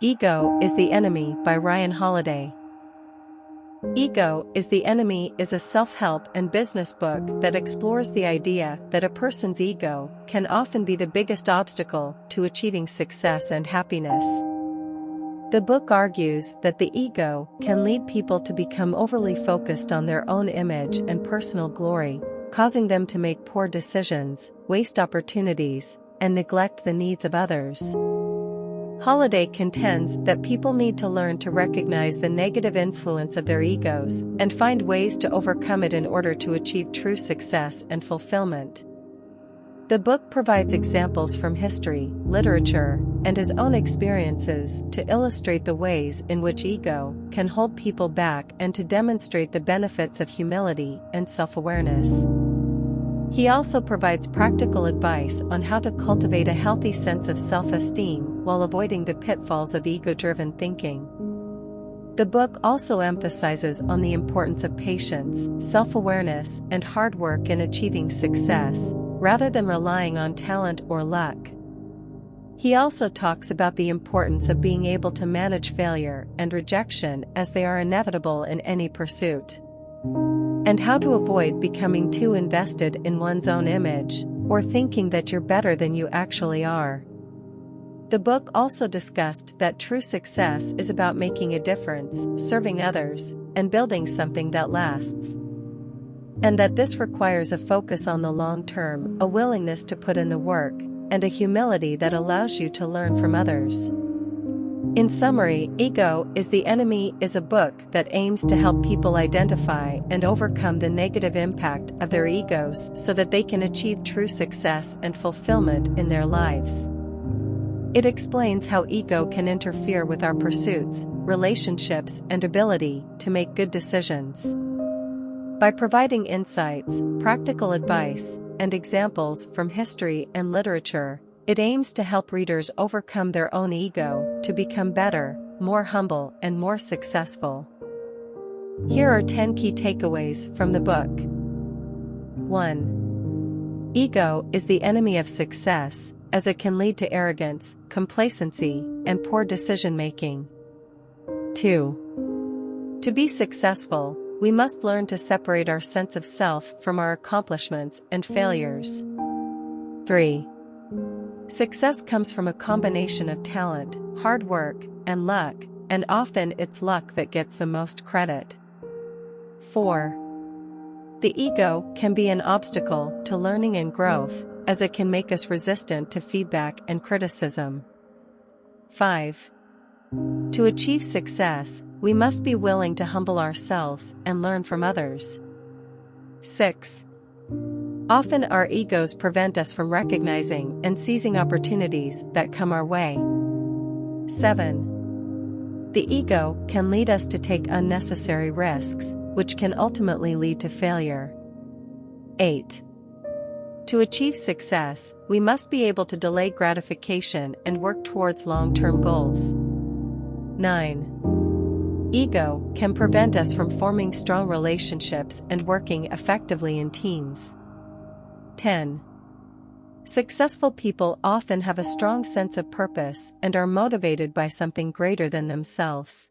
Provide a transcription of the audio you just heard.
Ego is the Enemy by Ryan Holiday. Ego is the Enemy is a self-help and business book that explores the idea that a person's ego can often be the biggest obstacle to achieving success and happiness. The book argues that the ego can lead people to become overly focused on their own image and personal glory, causing them to make poor decisions, waste opportunities, and neglect the needs of others. Holiday contends that people need to learn to recognize the negative influence of their egos and find ways to overcome it in order to achieve true success and fulfillment. The book provides examples from history, literature, and his own experiences to illustrate the ways in which ego can hold people back and to demonstrate the benefits of humility and self-awareness. He also provides practical advice on how to cultivate a healthy sense of self-esteem while avoiding the pitfalls of ego-driven thinking. The book also emphasizes on the importance of patience, self-awareness, and hard work in achieving success, rather than relying on talent or luck. He also talks about the importance of being able to manage failure and rejection as they are inevitable in any pursuit, and how to avoid becoming too invested in one's own image, or thinking that you're better than you actually are. The book also discussed that true success is about making a difference, serving others, and building something that lasts. And that this requires a focus on the long term, a willingness to put in the work, and a humility that allows you to learn from others. In summary, Ego is the Enemy is a book that aims to help people identify and overcome the negative impact of their egos so that they can achieve true success and fulfillment in their lives. It explains how ego can interfere with our pursuits, relationships, and ability to make good decisions. By providing insights, practical advice, and examples from history and literature, it aims to help readers overcome their own ego to become better, more humble, and more successful. Here are 10 key takeaways from the book. 1. Ego is the enemy of success, as it can lead to arrogance, complacency, and poor decision-making. 2. To be successful, we must learn to separate our sense of self from our accomplishments and failures. 3. Success comes from a combination of talent, hard work, and luck, and often it's luck that gets the most credit. 4. The ego can be an obstacle to learning and growth, as it can make us resistant to feedback and criticism. 5. To achieve success, we must be willing to humble ourselves and learn from others. 6. Often our egos prevent us from recognizing and seizing opportunities that come our way. 7. The ego can lead us to take unnecessary risks, which can ultimately lead to failure. 8. To achieve success, we must be able to delay gratification and work towards long-term goals. 9. Ego can prevent us from forming strong relationships and working effectively in teams. 10. Successful people often have a strong sense of purpose and are motivated by something greater than themselves.